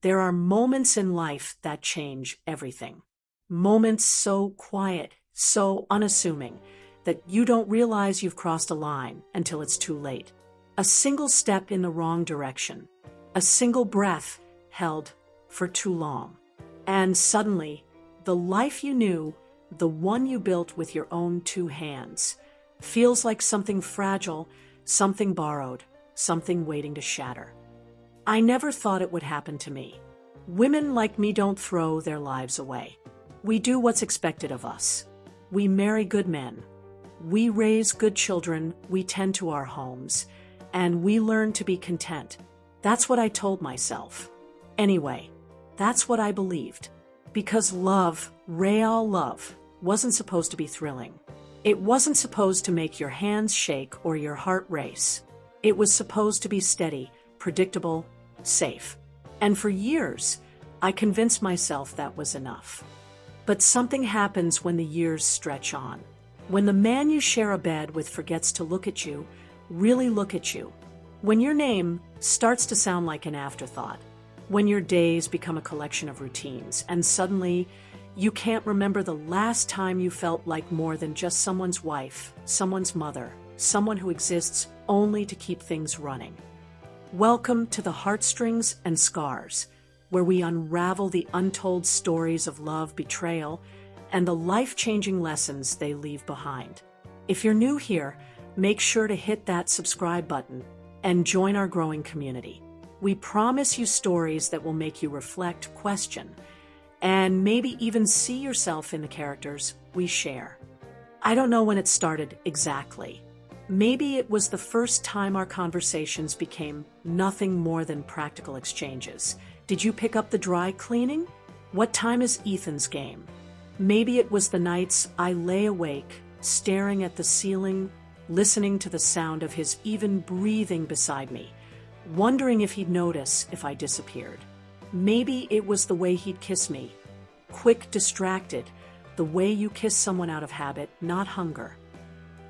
There are moments in life that change everything. Moments so quiet, so unassuming, that you don't realize you've crossed a line until it's too late. A single step in the wrong direction. A single breath held for too long. And suddenly, the life you knew, the one you built with your own two hands, feels like something fragile, something borrowed, something waiting to shatter. I never thought it would happen to me. Women like me don't throw their lives away. We do what's expected of us. We marry good men. We raise good children. We tend to our homes. And we learn to be content. That's what I told myself. Anyway, that's what I believed. Because love, real love, wasn't supposed to be thrilling. It wasn't supposed to make your hands shake or your heart race. It was supposed to be steady, predictable, safe. And for years, I convinced myself that was enough. But something happens when the years stretch on. When the man you share a bed with forgets to look at you, really look at you. When your name starts to sound like an afterthought. When your days become a collection of routines, and suddenly you can't remember the last time you felt like more than just someone's wife, someone's mother, someone who exists only to keep things running. Welcome to the Heartstrings and Scars, where we unravel the untold stories of love, betrayal, and the life-changing lessons they leave behind. If you're new here, make sure to hit that subscribe button and join our growing community. We promise you stories that will make you reflect, question, and maybe even see yourself in the characters we share. I don't know when it started exactly. Maybe it was the first time our conversations became nothing more than practical exchanges. Did you pick up the dry cleaning? What time is Ethan's game? Maybe it was the nights I lay awake, staring at the ceiling, listening to the sound of his even breathing beside me, wondering if he'd notice if I disappeared. Maybe it was the way he'd kiss me, quick, distracted, the way you kiss someone out of habit, not hunger.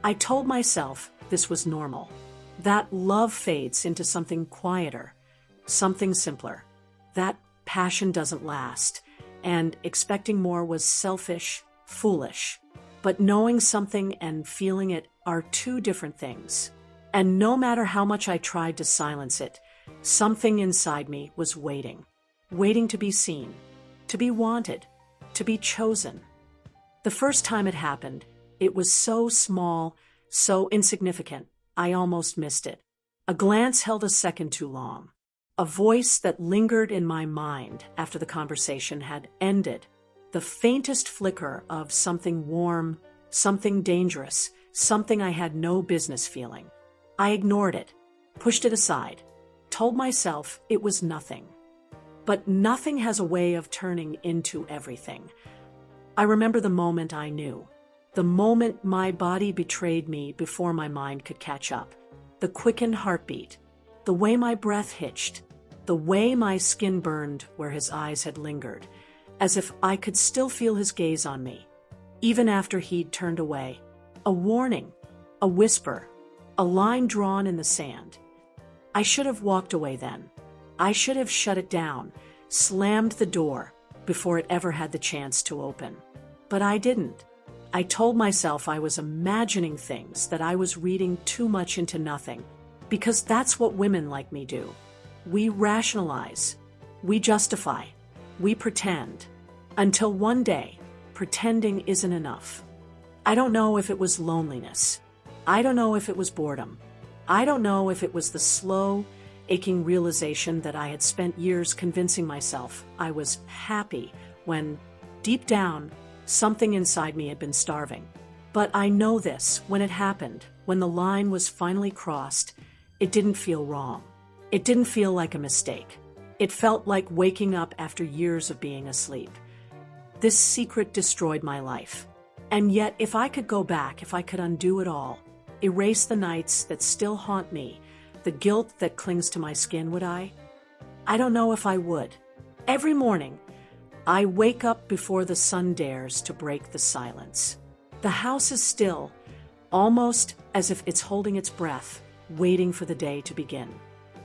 I told myself this was normal, that love fades into something quieter, something simpler, that passion doesn't last, and expecting more was selfish, foolish. But knowing something and feeling it are two different things. And no matter how much I tried to silence it, something inside me was waiting to be seen, to be wanted, to be chosen. The first time it happened, it was so small, so insignificant, I almost missed it. A glance held a second too long. A voice that lingered in my mind after the conversation had ended. The faintest flicker of something warm, something dangerous, something I had no business feeling. I ignored it, pushed it aside, told myself it was nothing. But nothing has a way of turning into everything. I remember the moment I knew. The moment my body betrayed me before my mind could catch up. The quickened heartbeat. The way my breath hitched. The way my skin burned where his eyes had lingered. As if I could still feel his gaze on me, even after he'd turned away. A warning, a whisper, a line drawn in the sand. I should have walked away then. I should have shut it down, slammed the door before it ever had the chance to open. But I didn't. I told myself I was imagining things, that I was reading too much into nothing, because that's what women like me do. We rationalize, we justify, we pretend, until one day, pretending isn't enough. I don't know if it was loneliness. I don't know if it was boredom. I don't know if it was the slow, aching realization that I had spent years convincing myself I was happy when, deep down, something inside me had been starving. But I know this, when it happened, when the line was finally crossed, it didn't feel wrong. It didn't feel like a mistake. It felt like waking up after years of being asleep. This secret destroyed my life. And yet, if I could go back, if I could undo it all, erase the nights that still haunt me, the guilt that clings to my skin, would I? I don't know if I would. Every morning, I wake up before the sun dares to break the silence. The house is still, almost as if it's holding its breath, waiting for the day to begin.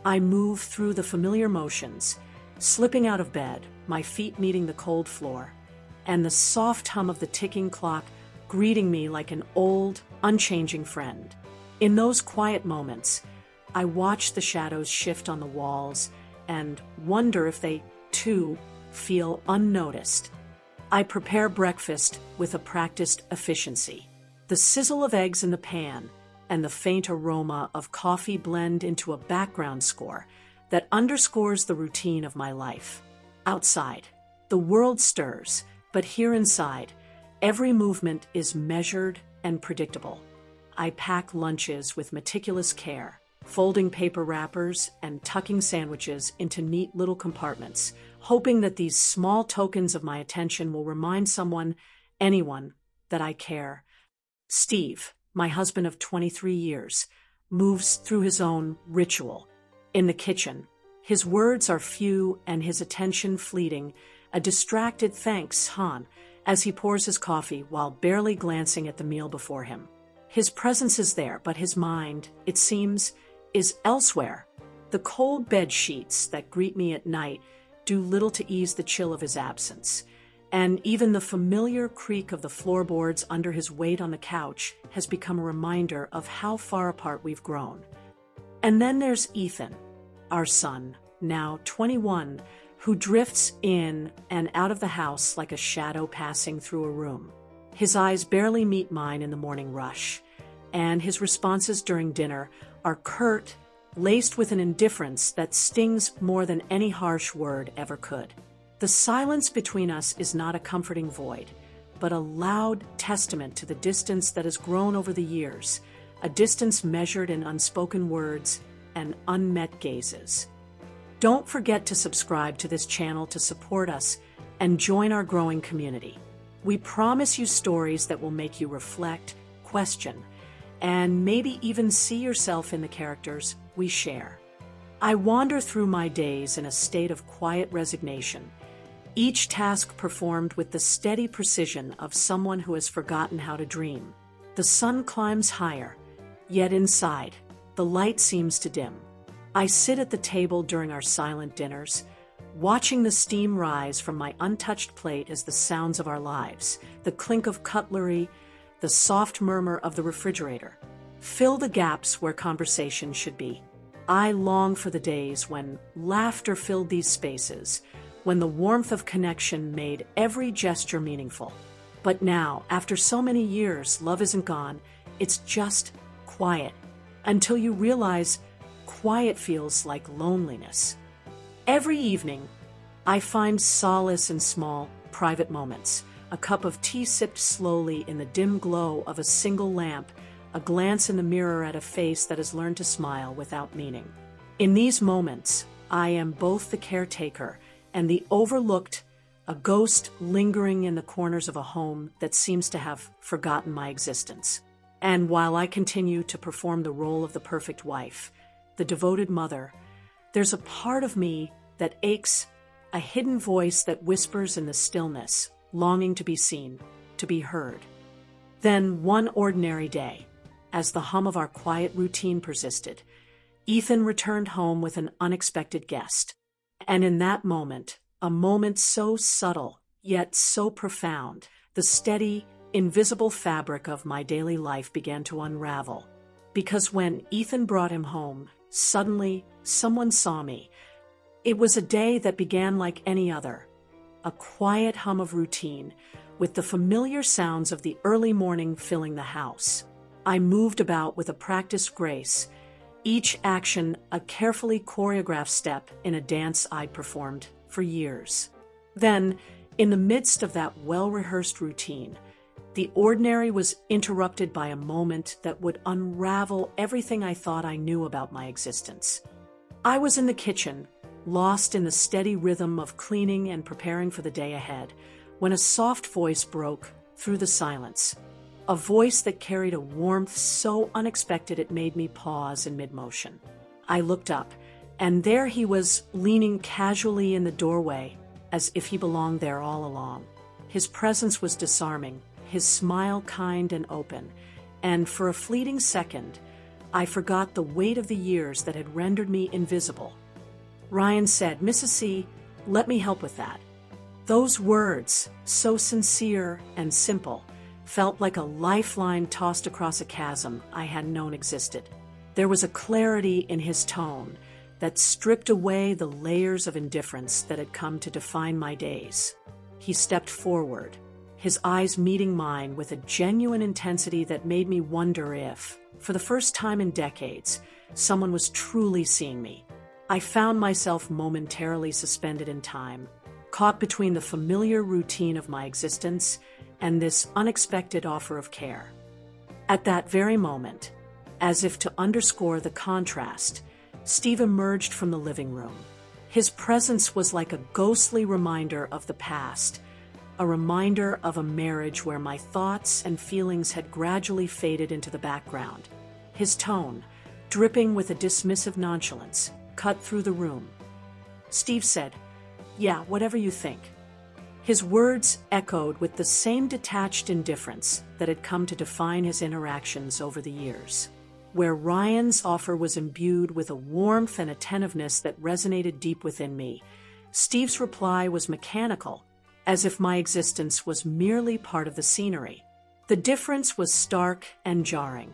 I move through the familiar motions, Slipping out of bed, my feet meeting the cold floor, and the soft hum of the ticking clock greeting me like an old, unchanging friend. In those quiet moments, I watch the shadows shift on the walls and wonder if they, too, feel unnoticed. I prepare breakfast with a practiced efficiency. The sizzle of eggs in the pan and the faint aroma of coffee blend into a background score that underscores the routine of my life. Outside, the world stirs, but here inside, every movement is measured and predictable. I pack lunches with meticulous care, folding paper wrappers and tucking sandwiches into neat little compartments, hoping that these small tokens of my attention will remind someone, anyone, that I care. Steve, my husband of 23 years, moves through his own ritual. In the kitchen, his words are few and his attention fleeting, a distracted thanks, hon, as he pours his coffee while barely glancing at the meal before him. His presence is there, but his mind, it seems, is elsewhere. The cold bed sheets that greet me at night do little to ease the chill of his absence, and even the familiar creak of the floorboards under his weight on the couch has become a reminder of how far apart we've grown. And then there's Ethan, our son, now 21, who drifts in and out of the house like a shadow passing through a room. His eyes barely meet mine in the morning rush, and his responses during dinner are curt, laced with an indifference that stings more than any harsh word ever could. The silence between us is not a comforting void, but a loud testament to the distance that has grown over the years, a distance measured in unspoken words and unmet gazes. Don't forget to subscribe to this channel to support us and join our growing community. We promise you stories that will make you reflect, question, and maybe even see yourself in the characters we share. I wander through my days in a state of quiet resignation, each task performed with the steady precision of someone who has forgotten how to dream. The sun climbs higher, yet inside, the light seems to dim. I sit at the table during our silent dinners, watching the steam rise from my untouched plate as the sounds of our lives, the clink of cutlery, the soft murmur of the refrigerator, fill the gaps where conversation should be. I long for the days when laughter filled these spaces, when the warmth of connection made every gesture meaningful. But now, after so many years, love isn't gone, it's just quiet, until you realize quiet feels like loneliness. Every evening, I find solace in small, private moments, a cup of tea sipped slowly in the dim glow of a single lamp, a glance in the mirror at a face that has learned to smile without meaning. In these moments, I am both the caretaker and the overlooked, a ghost lingering in the corners of a home that seems to have forgotten my existence. And while I continue to perform the role of the perfect wife, the devoted mother, there's a part of me that aches, a hidden voice that whispers in the stillness, longing to be seen, to be heard. Then one ordinary day, as the hum of our quiet routine persisted, Ethan returned home with an unexpected guest. And in that moment, a moment so subtle, yet so profound, the steady, invisible fabric of my daily life began to unravel. Because when Ethan brought him home, suddenly someone saw me. It was a day that began like any other, a quiet hum of routine, with the familiar sounds of the early morning filling the house. I moved about with a practiced grace, each action a carefully choreographed step in a dance I'd performed for years. Then, in the midst of that well-rehearsed routine, the ordinary was interrupted by a moment that would unravel everything I thought I knew about my existence. I was in the kitchen, lost in the steady rhythm of cleaning and preparing for the day ahead, when a soft voice broke through the silence. A voice that carried a warmth so unexpected it made me pause in mid-motion. I looked up, and there he was, leaning casually in the doorway, as if he belonged there all along. His presence was disarming, his smile kind and open, and for a fleeting second, I forgot the weight of the years that had rendered me invisible. "Ryan said, Mrs. C, Let me help with that. Those words, so sincere and simple, felt like a lifeline tossed across a chasm I hadn't known existed. There was a clarity in his tone that stripped away the layers of indifference that had come to define my days. He stepped forward, his eyes meeting mine with a genuine intensity that made me wonder if, for the first time in decades, someone was truly seeing me. I found myself momentarily suspended in time, caught between the familiar routine of my existence and this unexpected offer of care. At that very moment, as if to underscore the contrast, Steve emerged from the living room. His presence was like a ghostly reminder of the past, a reminder of a marriage where my thoughts and feelings had gradually faded into the background. His tone, dripping with a dismissive nonchalance, cut through the room. Steve said, "Yeah, whatever you think." His words echoed with the same detached indifference that had come to define his interactions over the years. Where Ryan's offer was imbued with a warmth and attentiveness that resonated deep within me, Steve's reply was mechanical, as if my existence was merely part of the scenery. The difference was stark and jarring,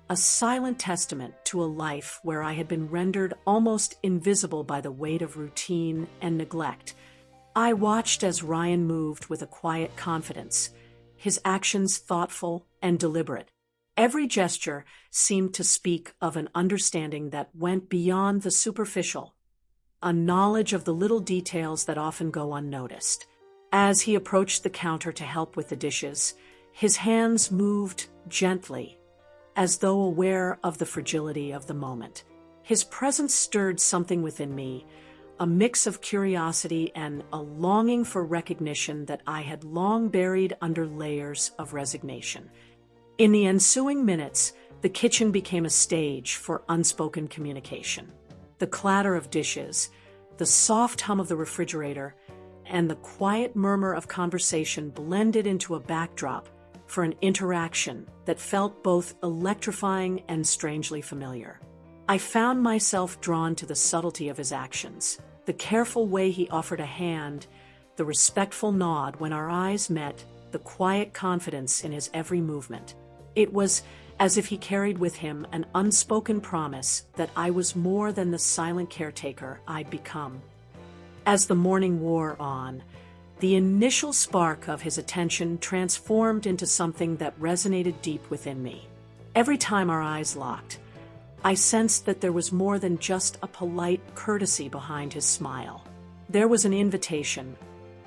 a silent testament to a life where I had been rendered almost invisible by the weight of routine and neglect. I watched as Ryan moved with a quiet confidence, his actions thoughtful and deliberate. Every gesture seemed to speak of an understanding that went beyond the superficial, a knowledge of the little details that often go unnoticed. As he approached the counter to help with the dishes, his hands moved gently, as though aware of the fragility of the moment. His presence stirred something within me, a mix of curiosity and a longing for recognition that I had long buried under layers of resignation. In the ensuing minutes, the kitchen became a stage for unspoken communication. The clatter of dishes, the soft hum of the refrigerator, and the quiet murmur of conversation blended into a backdrop for an interaction that felt both electrifying and strangely familiar. I found myself drawn to the subtlety of his actions, the careful way he offered a hand, the respectful nod when our eyes met, the quiet confidence in his every movement. It was as if he carried with him an unspoken promise that I was more than the silent caretaker I'd become. As the morning wore on, the initial spark of his attention transformed into something that resonated deep within me. Every time our eyes locked, I sensed that there was more than just a polite courtesy behind his smile. There was an invitation,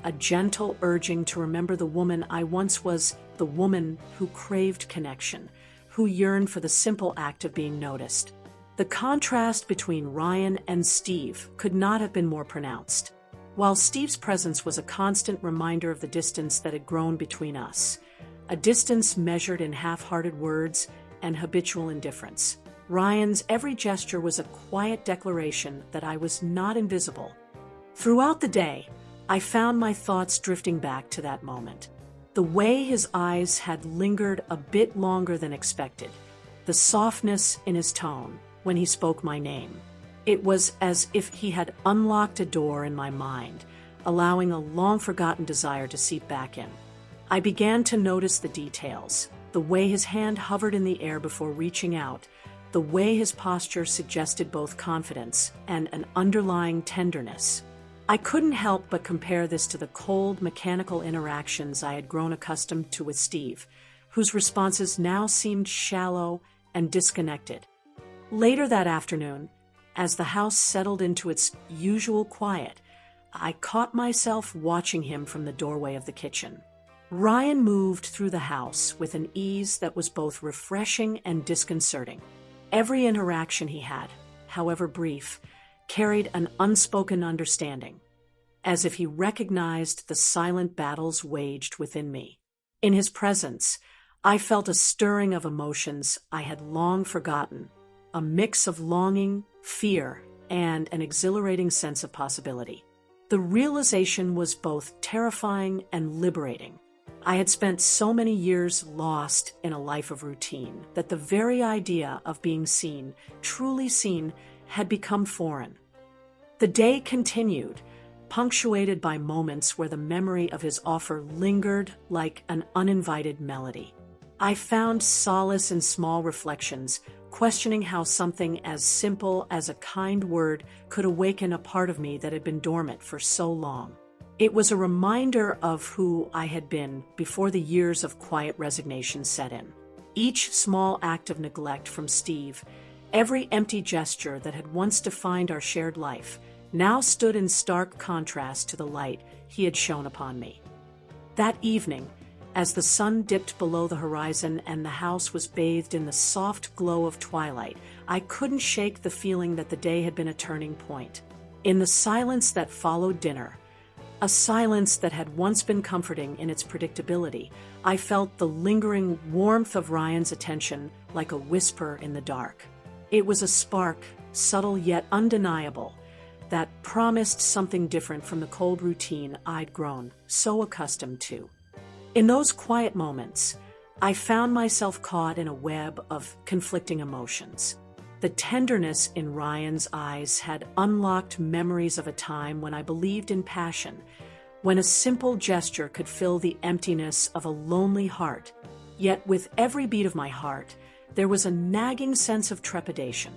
a gentle urging to remember the woman I once was, the woman who craved connection, who yearned for the simple act of being noticed. The contrast between Ryan and Steve could not have been more pronounced. While Steve's presence was a constant reminder of the distance that had grown between us, a distance measured in half-hearted words and habitual indifference, Ryan's every gesture was a quiet declaration that I was not invisible. Throughout the day, I found my thoughts drifting back to that moment. The way his eyes had lingered a bit longer than expected, the softness in his tone when he spoke my name. It was as if he had unlocked a door in my mind, allowing a long-forgotten desire to seep back in. I began to notice the details, the way his hand hovered in the air before reaching out, the way his posture suggested both confidence and an underlying tenderness. I couldn't help but compare this to the cold, mechanical interactions I had grown accustomed to with Steve, whose responses now seemed shallow and disconnected. Later that afternoon, as the house settled into its usual quiet, I caught myself watching him from the doorway of the kitchen. Ryan moved through the house with an ease that was both refreshing and disconcerting. Every interaction he had, however brief, carried an unspoken understanding, as if he recognized the silent battles waged within me. In his presence, I felt a stirring of emotions I had long forgotten, a mix of longing, fear, and an exhilarating sense of possibility. The realization was both terrifying and liberating. I had spent so many years lost in a life of routine that the very idea of being seen, truly seen, had become foreign. The day continued, punctuated by moments where the memory of his offer lingered like an uninvited melody. I found solace in small reflections, questioning how something as simple as a kind word could awaken a part of me that had been dormant for so long. It was a reminder of who I had been before the years of quiet resignation set in. Each small act of neglect from Steve, every empty gesture that had once defined our shared life, now stood in stark contrast to the light he had shone upon me. That evening, as the sun dipped below the horizon and the house was bathed in the soft glow of twilight, I couldn't shake the feeling that the day had been a turning point. In the silence that followed dinner, a silence that had once been comforting in its predictability, I felt the lingering warmth of Ryan's attention like a whisper in the dark. It was a spark, subtle yet undeniable, that promised something different from the cold routine I'd grown so accustomed to. In those quiet moments, I found myself caught in a web of conflicting emotions. The tenderness in Ryan's eyes had unlocked memories of a time when I believed in passion, when a simple gesture could fill the emptiness of a lonely heart. Yet with every beat of my heart, there was a nagging sense of trepidation,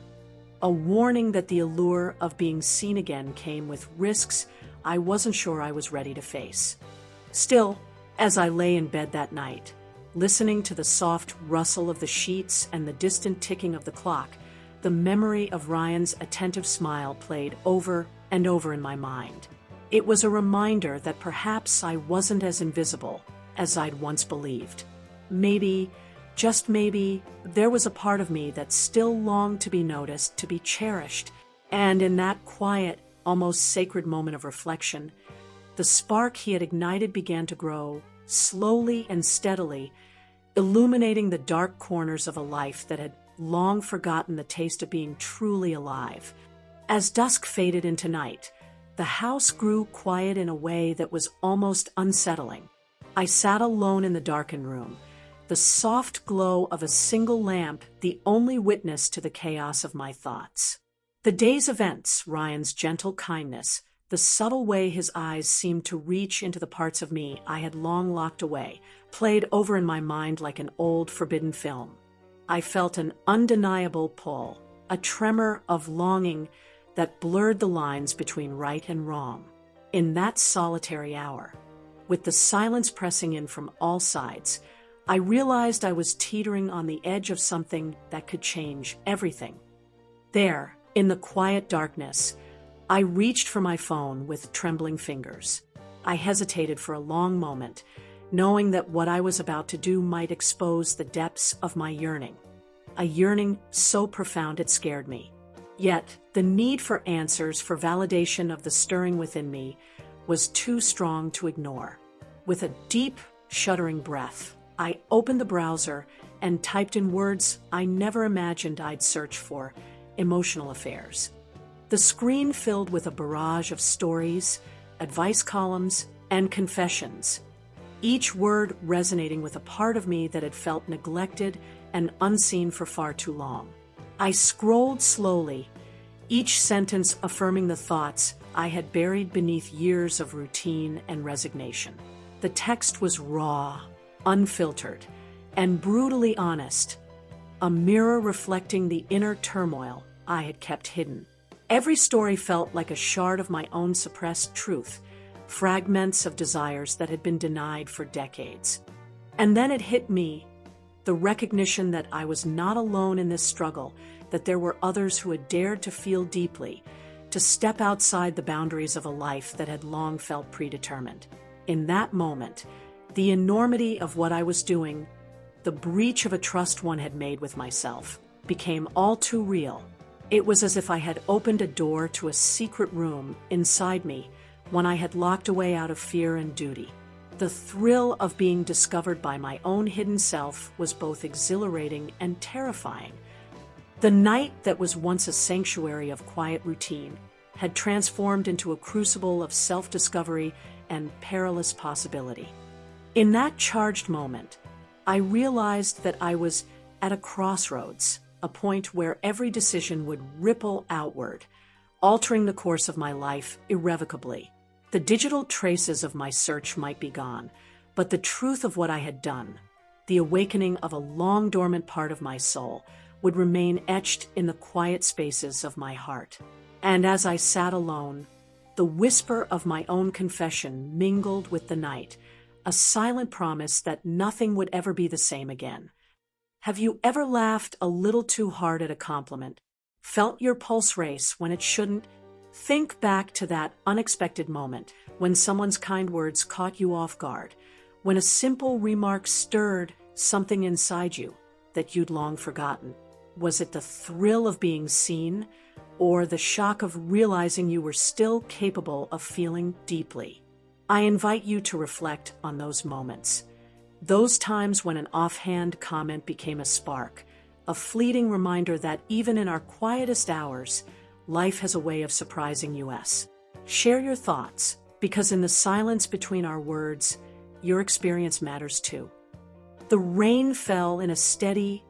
a warning that the allure of being seen again came with risks I wasn't sure I was ready to face. Still, as I lay in bed that night, listening to the soft rustle of the sheets and the distant ticking of the clock, the memory of Ryan's attentive smile played over and over in my mind. It was a reminder that perhaps I wasn't as invisible as I'd once believed. Maybe, just maybe, there was a part of me that still longed to be noticed, to be cherished, and in that quiet, almost sacred moment of reflection, the spark he had ignited began to grow, slowly and steadily, illuminating the dark corners of a life that had long forgotten the taste of being truly alive. As dusk faded into night, the house grew quiet in a way that was almost unsettling. I sat alone in the darkened room, the soft glow of a single lamp the only witness to the chaos of my thoughts. The day's events, Ryan's gentle kindness, the subtle way his eyes seemed to reach into the parts of me I had long locked away, played over in my mind like an old forbidden film. I felt an undeniable pull, a tremor of longing that blurred the lines between right and wrong. In that solitary hour, with the silence pressing in from all sides, I realized I was teetering on the edge of something that could change everything. There, in the quiet darkness, I reached for my phone with trembling fingers. I hesitated for a long moment, knowing that what I was about to do might expose the depths of my yearning, a yearning so profound it scared me. Yet, the need for answers, for validation of the stirring within me, was too strong to ignore. With a deep, shuddering breath, I opened the browser and typed in words I never imagined I'd search for: emotional affairs. The screen filled with a barrage of stories, advice columns, and confessions, each word resonating with a part of me that had felt neglected and unseen for far too long. I scrolled slowly, each sentence affirming the thoughts I had buried beneath years of routine and resignation. The text was raw, unfiltered, and brutally honest, a mirror reflecting the inner turmoil I had kept hidden. Every story felt like a shard of my own suppressed truth, fragments of desires that had been denied for decades. And then it hit me, the recognition that I was not alone in this struggle, that there were others who had dared to feel deeply, to step outside the boundaries of a life that had long felt predetermined. In that moment, the enormity of what I was doing, the breach of a trust one had made with myself, became all too real. It was as if I had opened a door to a secret room inside me, one I had locked away out of fear and duty. The thrill of being discovered by my own hidden self was both exhilarating and terrifying. The night that was once a sanctuary of quiet routine had transformed into a crucible of self-discovery and perilous possibility. In that charged moment, I realized that I was at a crossroads, a point where every decision would ripple outward, altering the course of my life irrevocably. The digital traces of my search might be gone, but the truth of what I had done, the awakening of a long-dormant part of my soul, would remain etched in the quiet spaces of my heart. And as I sat alone, the whisper of my own confession mingled with the night, a silent promise that nothing would ever be the same again. Have you ever laughed a little too hard at a compliment? Felt your pulse race when it shouldn't? Think back to that unexpected moment when someone's kind words caught you off guard, when a simple remark stirred something inside you that you'd long forgotten. Was it the thrill of being seen, or the shock of realizing you were still capable of feeling deeply? I invite you to reflect on those moments. Those times when an offhand comment became a spark, a fleeting reminder that even in our quietest hours, life has a way of surprising us. Share your thoughts, because in the silence between our words, your experience matters too. The rain fell in a steady,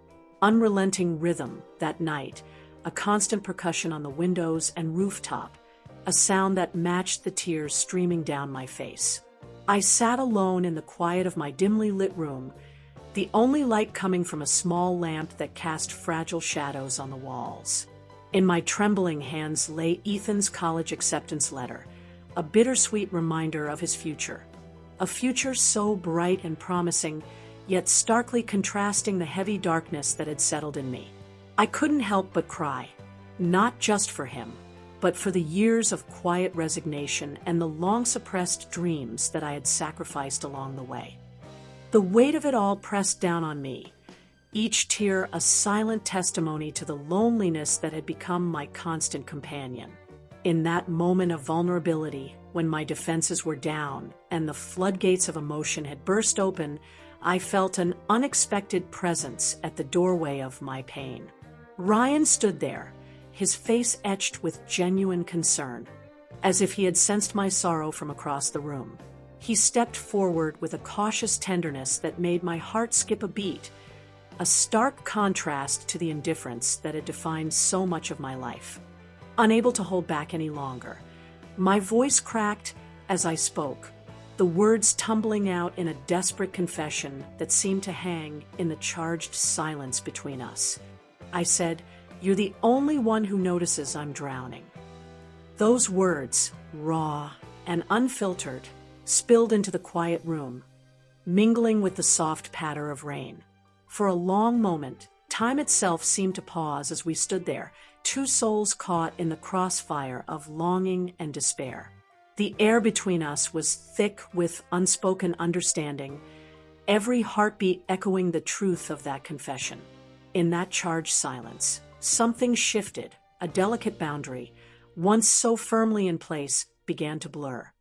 unrelenting rhythm that night, a constant percussion on the windows and rooftop, a sound that matched the tears streaming down my face. I sat alone in the quiet of my dimly lit room, the only light coming from a small lamp that cast fragile shadows on the walls. In my trembling hands lay Ethan's college acceptance letter, a bittersweet reminder of his future. A future so bright and promising, yet starkly contrasting the heavy darkness that had settled in me. I couldn't help but cry, not just for him, but for the years of quiet resignation and the long-suppressed dreams that I had sacrificed along the way. The weight of it all pressed down on me, each tear a silent testimony to the loneliness that had become my constant companion. In that moment of vulnerability, when my defenses were down and the floodgates of emotion had burst open, I felt an unexpected presence at the doorway of my pain. Ryan stood there, his face etched with genuine concern, as if he had sensed my sorrow from across the room. He stepped forward with a cautious tenderness that made my heart skip a beat, a stark contrast to the indifference that had defined so much of my life. Unable to hold back any longer, my voice cracked as I spoke, the words tumbling out in a desperate confession that seemed to hang in the charged silence between us. I said, "You're the only one who notices I'm drowning." Those words, raw and unfiltered, spilled into the quiet room, mingling with the soft patter of rain. For a long moment, time itself seemed to pause as we stood there, two souls caught in the crossfire of longing and despair. The air between us was thick with unspoken understanding, every heartbeat echoing the truth of that confession. In that charged silence, something shifted, a delicate boundary, once so firmly in place, began to blur.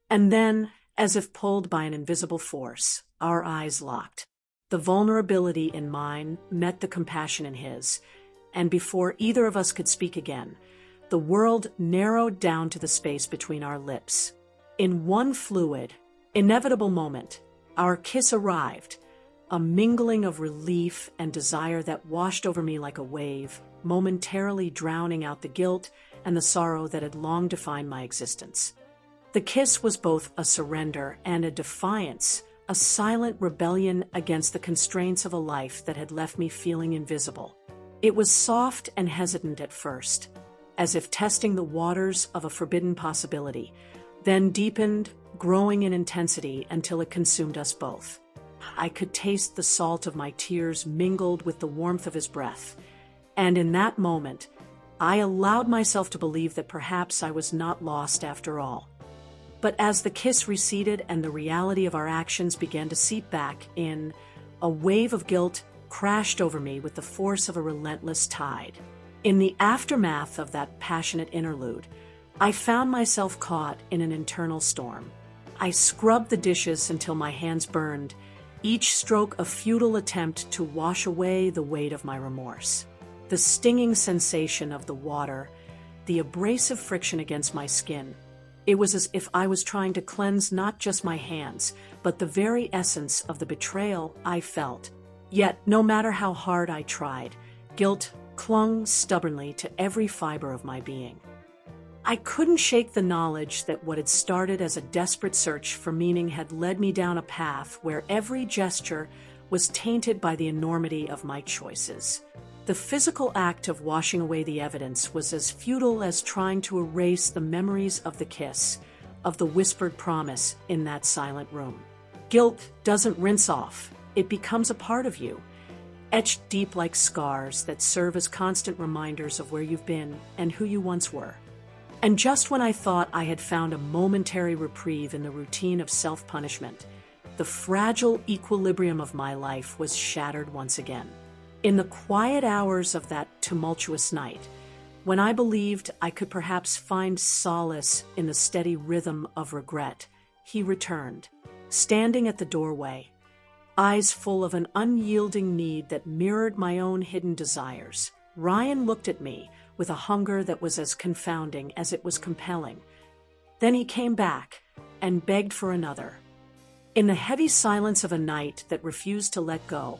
And then, as if pulled by an invisible force, our eyes locked. The vulnerability in mine met the compassion in his, and before either of us could speak again, the world narrowed down to the space between our lips. In one fluid, inevitable moment, our kiss arrived, a mingling of relief and desire that washed over me like a wave, momentarily drowning out the guilt and the sorrow that had long defined my existence. The kiss was both a surrender and a defiance, a silent rebellion against the constraints of a life that had left me feeling invisible. It was soft and hesitant at first, as if testing the waters of a forbidden possibility, then deepened, growing in intensity until it consumed us both. I could taste the salt of my tears mingled with the warmth of his breath, and in that moment, I allowed myself to believe that perhaps I was not lost after all. But as the kiss receded and the reality of our actions began to seep back in, a wave of guilt crashed over me with the force of a relentless tide. In the aftermath of that passionate interlude, I found myself caught in an internal storm. I scrubbed the dishes until my hands burned, each stroke a futile attempt to wash away the weight of my remorse. The stinging sensation of the water, the abrasive friction against my skin, it was as if I was trying to cleanse not just my hands, but the very essence of the betrayal I felt. Yet, no matter how hard I tried, guilt clung stubbornly to every fiber of my being. I couldn't shake the knowledge that what had started as a desperate search for meaning had led me down a path where every gesture was tainted by the enormity of my choices. The physical act of washing away the evidence was as futile as trying to erase the memories of the kiss, of the whispered promise in that silent room. Guilt doesn't rinse off, it becomes a part of you, etched deep like scars that serve as constant reminders of where you've been and who you once were. And just when I thought I had found a momentary reprieve in the routine of self-punishment, the fragile equilibrium of my life was shattered once again. In the quiet hours of that tumultuous night, when I believed I could perhaps find solace in the steady rhythm of regret, he returned, standing at the doorway, eyes full of an unyielding need that mirrored my own hidden desires. Ryan looked at me with a hunger that was as confounding as it was compelling. Then he came back and begged for another. In the heavy silence of a night that refused to let go,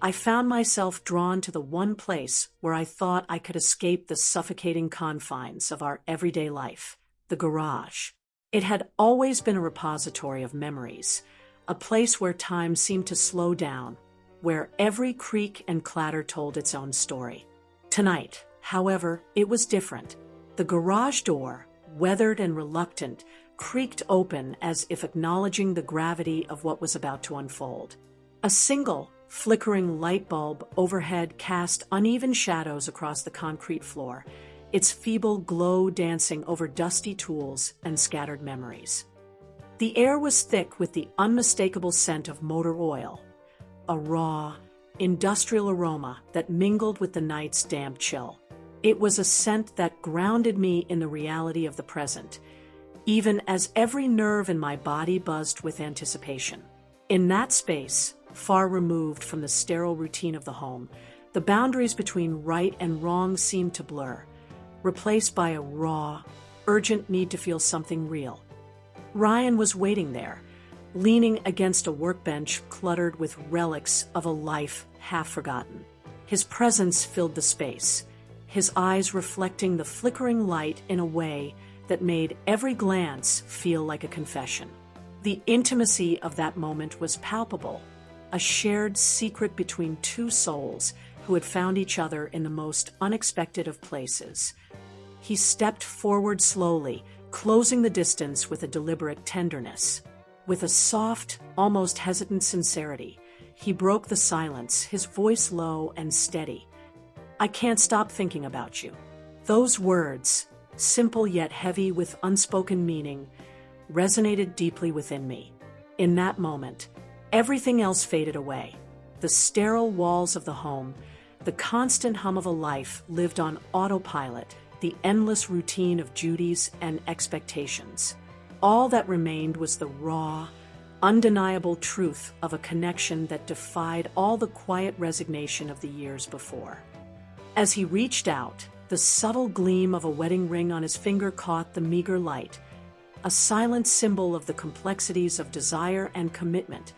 I found myself drawn to the one place where I thought I could escape the suffocating confines of our everyday life, the garage. It had always been a repository of memories, a place where time seemed to slow down, where every creak and clatter told its own story. Tonight, however, it was different. The garage door, weathered and reluctant, creaked open as if acknowledging the gravity of what was about to unfold. A single, flickering light bulb overhead cast uneven shadows across the concrete floor, its feeble glow dancing over dusty tools and scattered memories. The air was thick with the unmistakable scent of motor oil, a raw, industrial aroma that mingled with the night's damp chill. It was a scent that grounded me in the reality of the present, even as every nerve in my body buzzed with anticipation. In that space, far removed from the sterile routine of the home, the boundaries between right and wrong seemed to blur, replaced by a raw, urgent need to feel something real. Ryan was waiting there, leaning against a workbench cluttered with relics of a life half forgotten. His presence filled the space, his eyes reflecting the flickering light in a way that made every glance feel like a confession. The intimacy of that moment was palpable, a shared secret between two souls who had found each other in the most unexpected of places. He stepped forward slowly, closing the distance with a deliberate tenderness. With a soft, almost hesitant sincerity, he broke the silence, his voice low and steady. "I can't stop thinking about you." Those words, simple yet heavy with unspoken meaning, resonated deeply within me. In that moment, everything else faded away. The sterile walls of the home, the constant hum of a life lived on autopilot, the endless routine of duties and expectations. All that remained was the raw, undeniable truth of a connection that defied all the quiet resignation of the years before. As he reached out, the subtle gleam of a wedding ring on his finger caught the meager light, a silent symbol of the complexities of desire and commitment,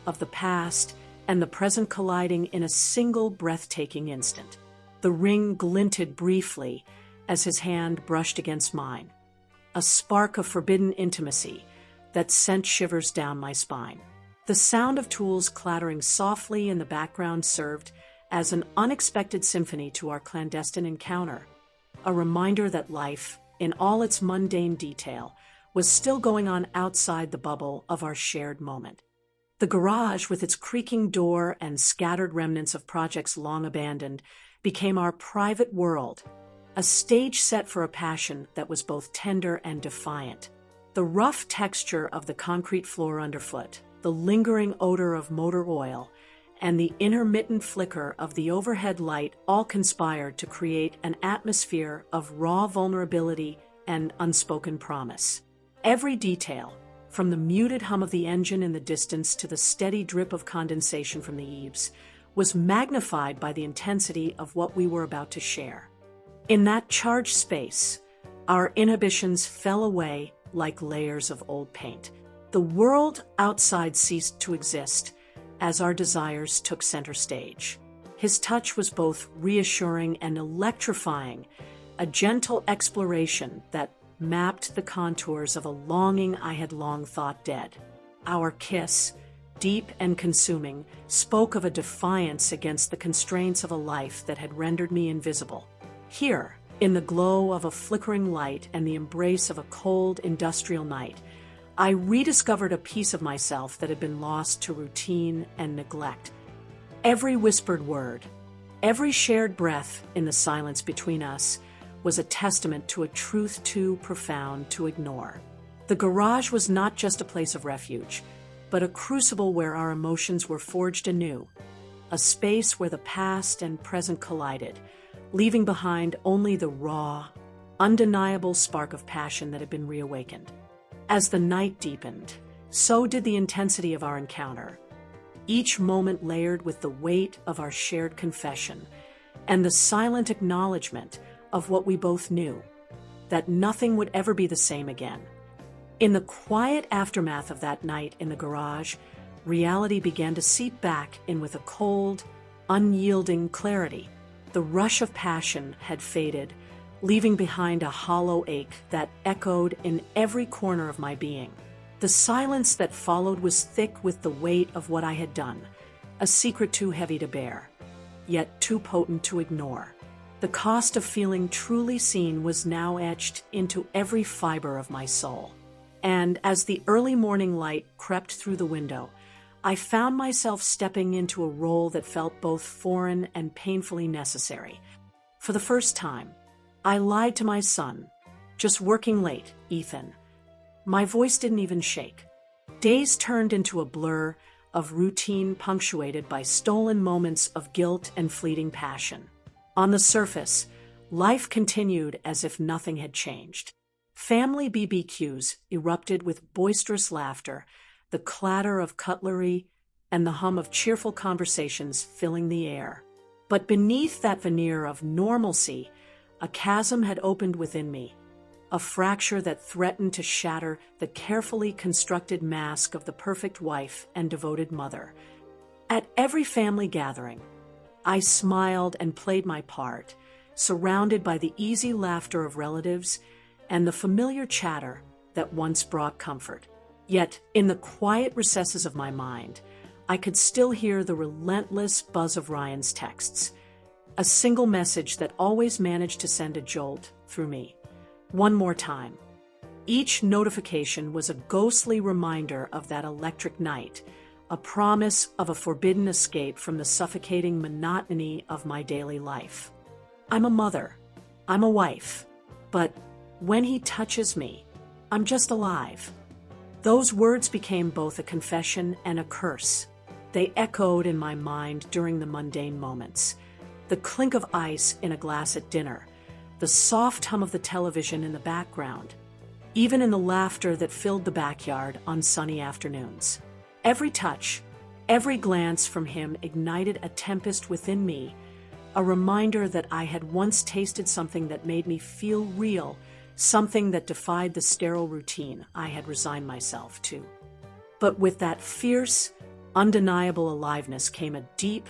of the past and the present colliding in a single breathtaking instant. The ring glinted briefly as his hand brushed against mine, a spark of forbidden intimacy that sent shivers down my spine. The sound of tools clattering softly in the background served as an unexpected symphony to our clandestine encounter, a reminder that life, in all its mundane detail, was still going on outside the bubble of our shared moment. The garage, with its creaking door and scattered remnants of projects long abandoned, became our private world, a stage set for a passion that was both tender and defiant. The rough texture of the concrete floor underfoot, the lingering odor of motor oil, and the intermittent flicker of the overhead light all conspired to create an atmosphere of raw vulnerability and unspoken promise. Every detail, from the muted hum of the engine in the distance to the steady drip of condensation from the eaves, was magnified by the intensity of what we were about to share. In that charged space, our inhibitions fell away like layers of old paint. The world outside ceased to exist as our desires took center stage. His touch was both reassuring and electrifying, a gentle exploration that mapped the contours of a longing I had long thought dead. Our kiss, deep and consuming, spoke of a defiance against the constraints of a life that had rendered me invisible. Here, in the glow of a flickering light and the embrace of a cold, industrial night, I rediscovered a piece of myself that had been lost to routine and neglect. Every whispered word, every shared breath in the silence between us was a testament to a truth too profound to ignore. The garage was not just a place of refuge, but a crucible where our emotions were forged anew, a space where the past and present collided, leaving behind only the raw, undeniable spark of passion that had been reawakened. As the night deepened, so did the intensity of our encounter, each moment layered with the weight of our shared confession and the silent acknowledgement of what we both knew, that nothing would ever be the same again. In the quiet aftermath of that night in the garage, reality began to seep back in with a cold, unyielding clarity. The rush of passion had faded, leaving behind a hollow ache that echoed in every corner of my being. The silence that followed was thick with the weight of what I had done, a secret too heavy to bear, yet too potent to ignore. The cost of feeling truly seen was now etched into every fiber of my soul. And as the early morning light crept through the window, I found myself stepping into a role that felt both foreign and painfully necessary. For the first time, I lied to my son. Just working late, Ethan. My voice didn't even shake. Days turned into a blur of routine punctuated by stolen moments of guilt and fleeting passion. On the surface, life continued as if nothing had changed. Family BBQs erupted with boisterous laughter, the clatter of cutlery and the hum of cheerful conversations filling the air. But beneath that veneer of normalcy, a chasm had opened within me, a fracture that threatened to shatter the carefully constructed mask of the perfect wife and devoted mother. At every family gathering, I smiled and played my part, surrounded by the easy laughter of relatives and the familiar chatter that once brought comfort. Yet, in the quiet recesses of my mind, I could still hear the relentless buzz of Ryan's texts, a single message that always managed to send a jolt through me. One more time. Each notification was a ghostly reminder of that electric night, a promise of a forbidden escape from the suffocating monotony of my daily life. I'm a mother. I'm a wife. But when he touches me, I'm just alive. Those words became both a confession and a curse. They echoed in my mind during the mundane moments. The clink of ice in a glass at dinner, the soft hum of the television in the background, even in the laughter that filled the backyard on sunny afternoons. Every touch, every glance from him ignited a tempest within me, a reminder that I had once tasted something that made me feel real, something that defied the sterile routine I had resigned myself to. But with that fierce, undeniable aliveness came a deep,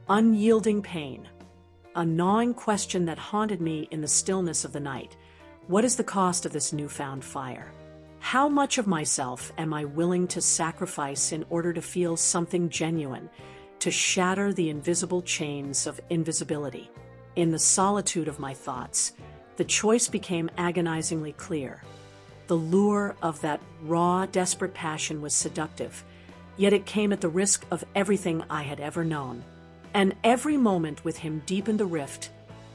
unyielding pain, a gnawing question that haunted me in the stillness of the night. What is the cost of this newfound fire? How much of myself am I willing to sacrifice in order to feel something genuine, to shatter the invisible chains of invisibility? In the solitude of my thoughts, the choice became agonizingly clear. The lure of that raw, desperate passion was seductive, yet it came at the risk of everything I had ever known. And every moment with him deepened the rift,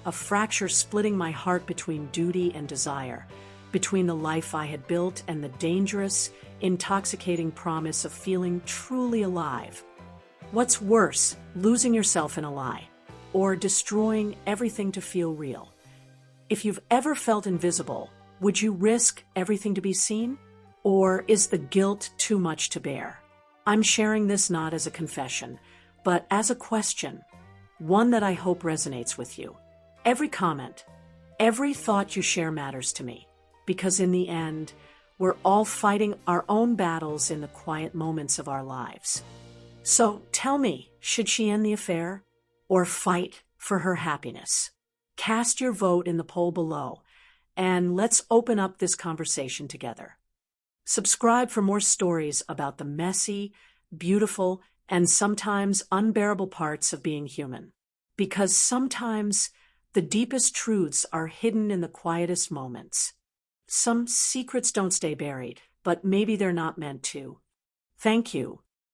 a fracture splitting my heart between duty and desire, between the life I had built and the dangerous, intoxicating promise of feeling truly alive. What's worse, losing yourself in a lie, or destroying everything to feel real? If you've ever felt invisible, would you risk everything to be seen? Or is the guilt too much to bear? I'm sharing this not as a confession, but as a question, one that I hope resonates with you. Every comment, every thought you share matters to me, because in the end, we're all fighting our own battles in the quiet moments of our lives. So tell me, should she end the affair or fight for her happiness? Cast your vote in the poll below, and let's open up this conversation together. Subscribe for more stories about the messy, beautiful, and sometimes unbearable parts of being human. Because sometimes the deepest truths are hidden in the quietest moments. Some secrets don't stay buried, but maybe they're not meant to. Thank you